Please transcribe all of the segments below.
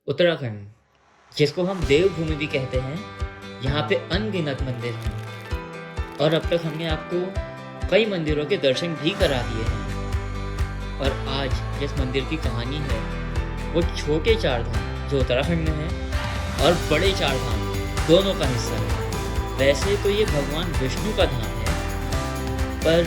उत्तराखंड, जिसको हम देवभूमि भी कहते हैं, यहाँ पे अनगिनत मंदिर हैं और अब तक हमने आपको कई मंदिरों के दर्शन भी करा दिए हैं। और आज जिस मंदिर की कहानी है वो छोटे चार धाम जो उत्तराखंड में है और बड़े चार धाम दोनों का हिस्सा है। वैसे तो ये भगवान विष्णु का धाम है, पर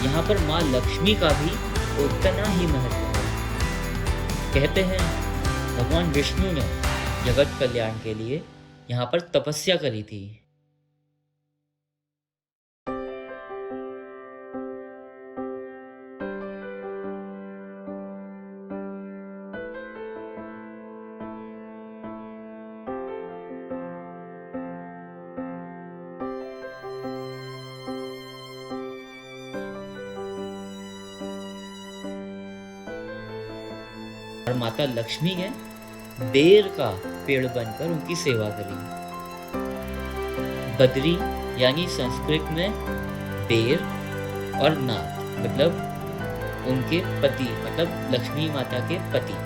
यहाँ पर माँ लक्ष्मी का भी उतना ही महत्व है। कहते हैं भगवान विष्णु ने जगत कल्याण के लिए यहाँ पर तपस्या करी थी। और माता लक्ष्मी ने बेर का पेड़ बनकर उनकी सेवा करी। बद्री यानी संस्कृत में बेर और नाथ मतलब उनके पति, मतलब लक्ष्मी माता के पति।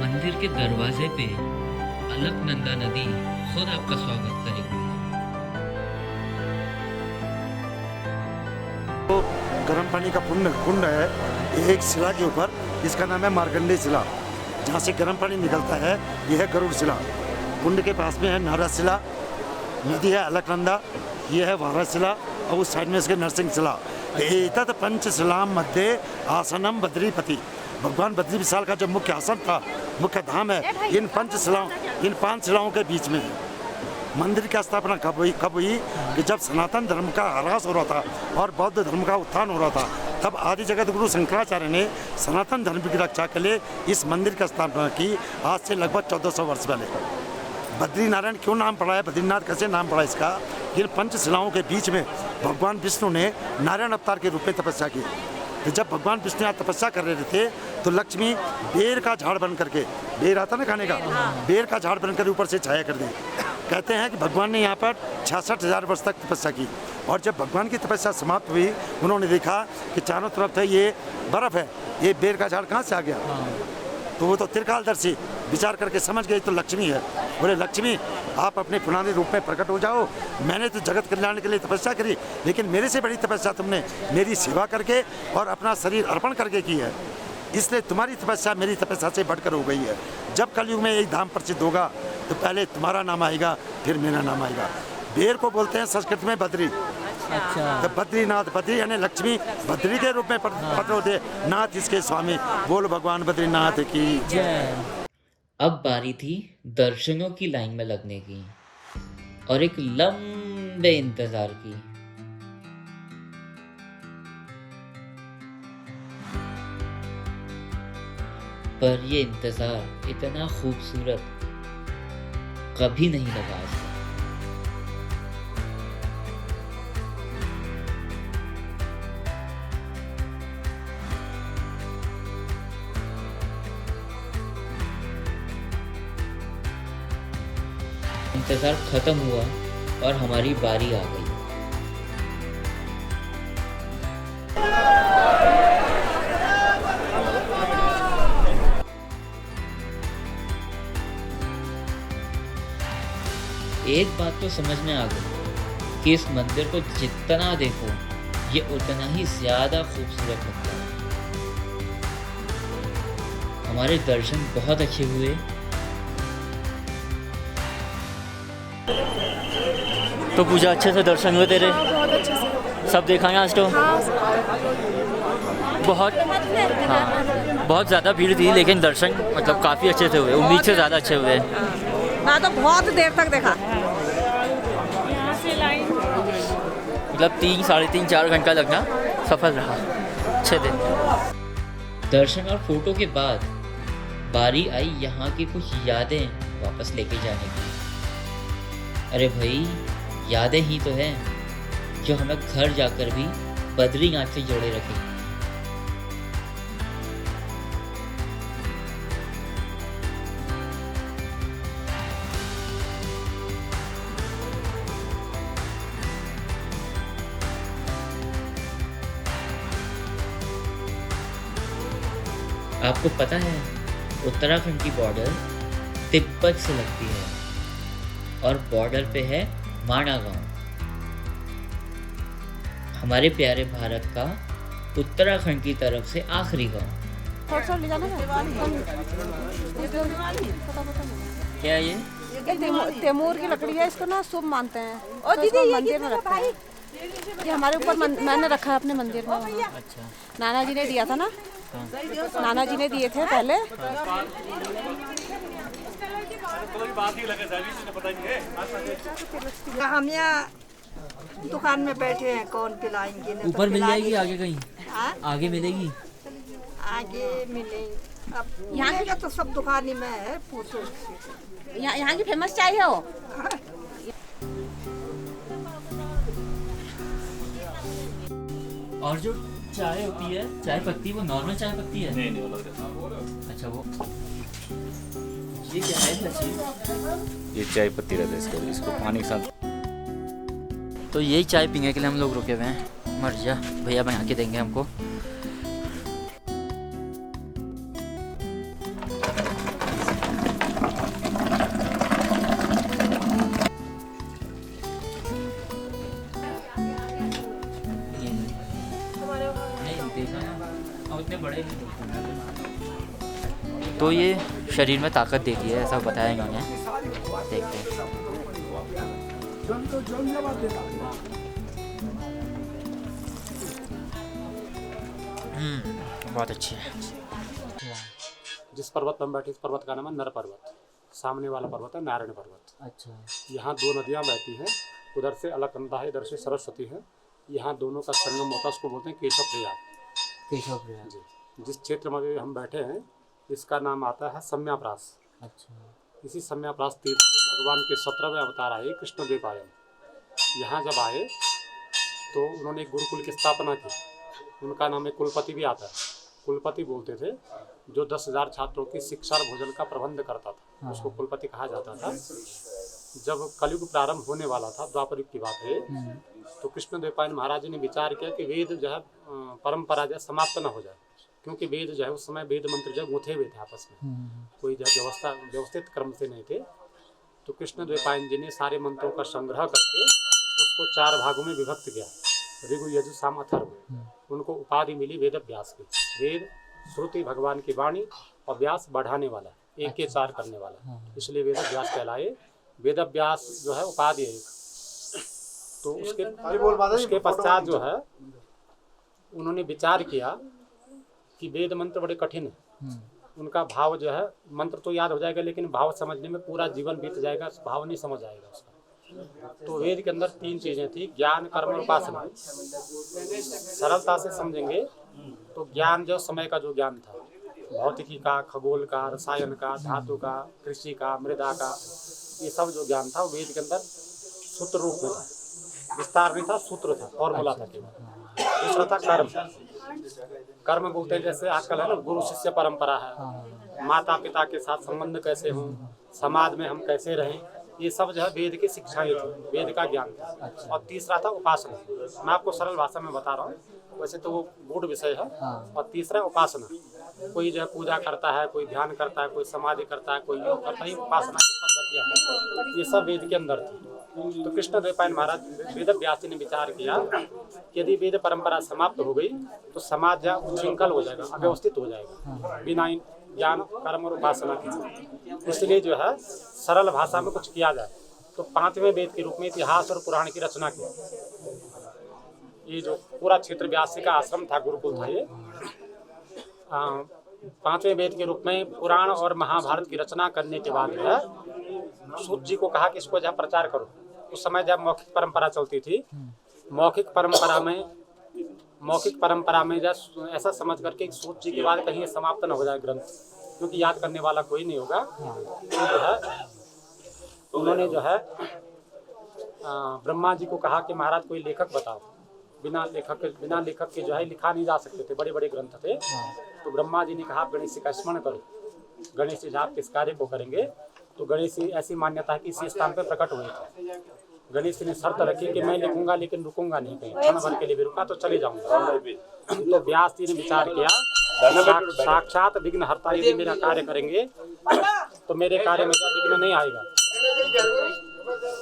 मंदिर के दरवाजे पे अलकनंदा नदी खुद आपका स्वागत करेगी। तो गर्म पानी का कुंड है एक शिला के ऊपर, इसका नाम है मार्कंडेय शिला, जहाँ से गर्म पानी निकलता है। यह है गरुड़ शिला। कुंड के पास में है नारद शिला, नदी है अलकनंदा, यह है वारा शिला और उस साइड में इसके नरसिंह शिला। एतत् पंचशिलाम मध्य आसनम बद्रीपति। भगवान बद्री विशाल का जो मुख्य आसन था, मुख्य धाम है, इन पांच शिलाओं के बीच में है। मंदिर की स्थापना कब हुई कि जब सनातन धर्म का ह्रास हो रहा था और बौद्ध धर्म का उत्थान हो रहा था, तब आदि जगत गुरु शंकराचार्य ने सनातन धर्म की रक्षा के लिए इस मंदिर की स्थापना की, आज से लगभग 1400 वर्ष पहले। बद्रीनारायण क्यों नाम पड़ा है, बद्रीनाथ कैसे नाम पड़ा इसका? इन पंचशिलाओं के बीच में भगवान विष्णु ने नारायण अवतार के रूप में तपस्या की। तो जब भगवान विष्णु यहाँ तपस्या कर रहे थे तो लक्ष्मी बेर का झाड़ बन करके, बेर आता ना खाने का, बेर का झाड़ बनकर ऊपर से छाया कर दी। कहते हैं कि भगवान ने यहाँ पर 66,000 वर्ष तक तपस्या की और जब भगवान की तपस्या समाप्त हुई, उन्होंने देखा कि चारों तरफ है ये बर्फ है, ये बेर का झाड़ कहाँ से आ गया? तो वो तो त्रिकालदर्शी विचार करके समझ गए तो लक्ष्मी है। बोले लक्ष्मी आप अपने पुराने रूप में प्रकट हो जाओ, मैंने तो जगत कल्याण के लिए तपस्या करी, लेकिन मेरे से बड़ी तपस्या तुमने मेरी सेवा करके और अपना शरीर अर्पण करके की है, इसलिए तुम्हारी तपस्या मेरी तपस्या से बढ़कर हो गई है। जब कलयुग में एक धाम प्रसिद्ध होगा तो पहले तुम्हारा नाम आएगा, फिर मेरा नाम आएगा। बेर को बोलते हैं संस्कृत में बद्री। अच्छा। तो बद्रीनाथ, बद्री यानी लक्ष्मी बद्री के रूप में प्रकट होते, नाथ इसके स्वामी। बोल भगवान बद्रीनाथ की जय। अब बारी थी दर्शनों की लाइन में लगने की और एक लंबे इंतजार की। पर ये इंतजार इतना खूबसूरत कभी नहीं लगा आज तक। इंतजार खत्म हुआ और हमारी बारी आ गई। एक बात तो समझ में आ गई कि इस मंदिर को जितना देखो ये उतना ही ज्यादा खूबसूरत लगता है। हमारे दर्शन बहुत अच्छे हुए। तो पूजा अच्छे से दर्शन हुए तेरे? बहुत अच्छे से सब देखा है आज तो? बहुत बहुत ज़्यादा भीड़ थी, लेकिन दर्शन मतलब काफ़ी अच्छे से हुए, उम्मीद से ज़्यादा अच्छे हुए। मैं तो बहुत देर तक देखा। मतलब 3, साढ़े 3, 4 घंटा लगना सफल रहा, अच्छे दिन। दर्शन और फोटो के बाद बारी आई यहाँ की कुछ यादें वापस लेके जाने की। अरे भाई यादें ही तो हैं जो हमें घर जाकर भी बद्रीनाथ से जोड़े रखेंगे। आपको पता है उत्तराखंड की बॉर्डर तिब्बत से लगती है और बॉर्डर पे है माणा गांव। हमारे प्यारे भारत का उत्तराखंड की तरफ से आखिरी गांव। थोड़ा ले जाना क्या है ये? तैमूर की लकड़ी है, इसको ना शुभ मानते हैं और दीदी ये मंदिर में रखते हैं। ये हमारे ऊपर मैंने रखा है अपने मंदिर में। अच्छा। नाना जी ने दिया था ना, नाना जी ने दिए थे पहले। हम यहाँ दुकान में बैठे हैं, कौन पिलाएंगे? नहीं तो ऊपर मिल जाएगी पिलाएंगे। आगे कहीं? हाँ? आगे मिलेगी? आगे मिलेंगे। अब यहाँ का तो सब दुकान ही में है, पूछो उससे। यहाँ की फेमस चाय है वो। और जो चाय होती है, चाय पत्ती, वो नॉर्मल चाय पत्ती है? नहीं अच्छा, वो ये क्या है लस्सी? ये चाय पत्ती रहता है, इसको पानी के साथ। तो यही चाय पीने के लिए हम लोग रुके हुए हैं। मर जा भैया, बना के देंगे हमको। तो ये शरीर में ताकत देती है, ऐसा बताया इन्होंने। देखते हैं। बहुत अच्छी है। जिस पर्वत पर हम बैठे, इस पर्वत का नाम है नर पर्वत। सामने वाला पर्वत है नारायण पर्वत। अच्छा। यहाँ दो नदियाँ बहती हैं, उधर से अलकनंदा है, इधर से सरस्वती है। यहाँ दोनों का संगम होता है, उसको बोलते हैं केशव प्रयाग। केशव प्रयाग जी। जिस क्षेत्र में अभी हम बैठे हैं, इसका नाम आता है सम्याप्रास। अच्छा। इसी सम्याप्रास तीर्थ में भगवान के 17वें अवतार आए कृष्णद्वैपायन। यहाँ जब आए तो उन्होंने एक गुरुकुल की स्थापना की। उनका नाम एक कुलपति भी आता है। कुलपति बोलते थे जो 10,000 छात्रों की शिक्षा और भोजन का प्रबंध करता था, उसको कुलपति कहा जाता था। जब कलयुग प्रारंभ होने वाला था, द्वापर युग की बात है, तो कृष्णद्वैपायन महाराज ने विचार किया कि वेद जो है परंपरा जो है समाप्त न हो जाए, क्योंकि वेद जो है उस समय वेद मंत्र जो गूंथे हुए थे आपस में, कोई जो व्यवस्थित क्रम से नहीं थे। तो कृष्णद्वैपायन जी ने सारे मंत्रों का संग्रह करके उसको 4 भागों में विभक्त किया, ऋगु यजु साम अथर्व। उनको उपाधि मिली वेद व्यास की। वेद श्रुति भगवान की वाणी और व्यास बढ़ाने वाला, एक के 4 करने वाला, इसलिए वेद व्यास कहलाए। वेद व्यास जो है उपाधि है। तो उसके पश्चात जो है उन्होंने विचार किया कि वेद मंत्र बड़े कठिन है। उनका भाव जो है, मंत्र तो याद हो जाएगा लेकिन भाव समझने में पूरा जीवन बीत जाएगा, भाव नहीं समझ आएगा उसका। तो वेद के अंदर 3 चीजें थी, ज्ञान कर्म और उपासना। सरलता से समझेंगे तो ज्ञान जो समय का जो ज्ञान था, भौतिकी का, खगोल का, रसायन का, धातु का, कृषि का, मृदा का, ये सब जो ज्ञान था वो वेद के अंदर सूत्र रूप में था। विस्तार नहीं था, सूत्र था, फॉर्मूला था केवल। दूसरा था कर्म। कर्म बोलते हैं जैसे आजकल है ना, गुरु शिष्य परंपरा है, माता पिता के साथ संबंध कैसे हों, समाज में हम कैसे रहें, ये सब जो है वेद की शिक्षाएं थी, वेद का ज्ञान था। और तीसरा था उपासना। मैं आपको सरल भाषा में बता रहा हूँ, वैसे तो वो गूढ़ विषय है। और तीसरा उपासना। कोई जो है पूजा करता है, कोई ध्यान करता है, कोई समाधि करता है, कोई योग करता है, उपासना की पद्धतियाँ हैं, ये सब वेद के अंदर थी। तो कृष्णद्वैपायन महाराज वेद व्यास ने विचार किया कि यदि वेद परंपरा समाप्त हो गई तो समाज जो उच्छृंखल हो जाएगा, अव्यवस्थित हो जाएगा बिना ज्ञान कर्म और उपासना के। इसलिए जो है सरल भाषा में कुछ किया जाए। तो 5वें वेद के रूप में इतिहास और पुराण की रचना की। ये जो पूरा क्षेत्र व्यासी का आश्रम था, गुरुकुल था, ये 5वें वेद के रूप में पुराण और महाभारत की रचना करने के बाद जो है सूत जी को कहा कि इसको जब प्रचार करो। उस समय जब मौखिक परंपरा चलती थी, मौखिक परंपरा में जब ऐसा समझ करके सूत जी के बाद कहीं समाप्त न हो जाए ग्रंथ, क्योंकि याद करने वाला कोई नहीं होगा। तो जो है उन्होंने जो है ब्रह्मा जी को कहा कि महाराज कोई लेखक बताओ। बिना लेखक के जो है लिखा नहीं जा सकते थे, बड़े बड़े ग्रंथ थे। तो ब्रह्मा जी ने कहा आप गणेश जी का स्मरण करो, गणेश जी आप किस कार्य को करेंगे। तो गणेश जी ऐसी मान्यता है कि इसी स्थान पर प्रकट हुए थे। गणेश जी ने शर्त रखी कि मैं लिखूंगा लेकिन रुकूंगा नहीं, कहीं क्षण भर के लिए भी रुका तो चले जाऊंगा। तो व्यास जी ने विचार किया साक्षात विघ्न हरता यदि मेरा कार्य करेंगे तो मेरे कार्य में विघ्न नहीं आएगा।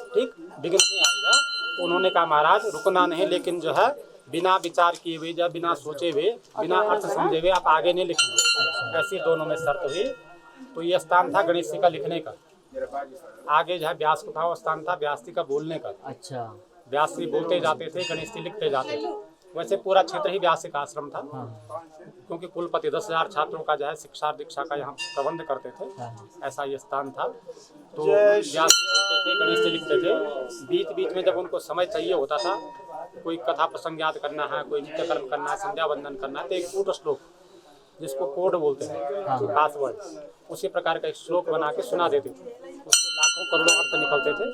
ठीक, विघ्न नहीं आएगा। तो उन्होंने कहा महाराज रुकना नहीं, लेकिन जो है बिना विचार किए हुए, जब बिना सोचे हुए, बिना अर्थ समझे हुए आप आगे नहीं लिखेंगे। ऐसी दोनों में शर्त हुई। तो ये स्थान था गणेश जी का लिखने का। आगे जो है व्यास को था वो स्थान था व्यास जी का बोलने का। अच्छा, व्यास जी बोलते जाते थे, गणेश जी लिखते जाते थे। वैसे पूरा क्षेत्र ही व्यास जी का आश्रम था, क्योंकि कुलपति 10,000 छात्रों का जो है शिक्षा दीक्षा का यहाँ प्रबंध करते थे। ऐसा ये स्थान था। तो व्यास जी बोलते थे, गणेश जी लिखते थे। बीच बीच में जब उनको समय चाहिए होता था, कोई कथा प्रसंग याद करना है, कोई नित्य कर्म करना है, संध्या वंदन करना है, तो एक कूट श्लोक जिसको कोड बोलते हैं, पासवर्ड, उसी प्रकार का एक श्लोक बना के सुना देते थे। उसके लाखों करोड़ों अर्थ निकलते थे।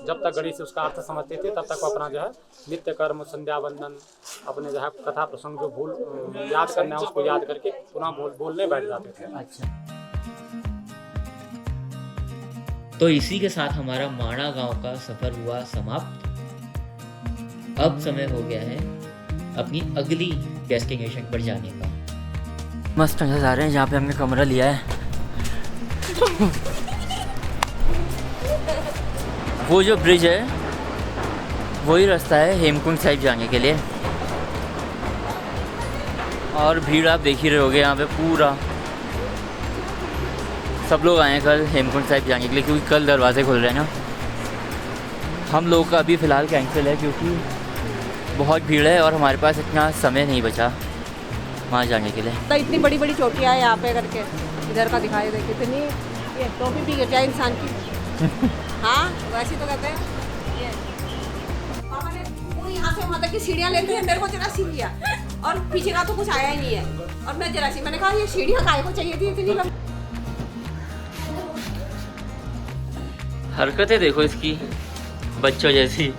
जब तक गणेश उसका अर्थ समझते थे तब तक वो अपना जो है नित्य कर्म, संध्या वंदन, अपने जो है कथा प्रसंग जो भूल याद करना है उसको याद करके पुनः बोलने बैठ जाते थे। अच्छा। तो इसी के साथ हमारा माणा गांव का सफर हुआ समाप्त। अब समय हो गया है अपनी अगली डेस्टिनेशन पर जाने का। मस्त नज़ारे रहे हैं जहाँ पे हमने कमरा लिया है। वो जो ब्रिज है वही रास्ता है हेमकुंड साहिब जाने के लिए। और भीड़ आप देख ही रहे होगे यहाँ पे पूरा। सब लोग आए हैं कल हेमकुंड साहिब जाने के लिए, क्योंकि कल दरवाजे खुल रहे हैं ना। हम लोग का अभी फ़िलहाल कैंसिल है क्योंकि बहुत भीड़ है और हमारे पास इतना समय नहीं बचा वहाँ जाने के लिए। तो इतनी बड़ी बड़ी चोटियाँ है यहाँ पे करके, इधर का दिखाई दे कितनी, ये टोपी भी गिर जाए इंसान की। हाँ वैसे तो कहते हैं ये पापा ने वो यहाँ से वहाँ तक की सीढ़ियाँ लेते हैं, मेरे को जरा सी लिया और पीछे का तो कुछ आया ही नहीं है। और मैं जरा सी, मैंने कहा ये सीढ़ियाँ काहे को चाहिए थी इतनी लंबी। हरकतें देखो इसकी, बच्चों जैसी।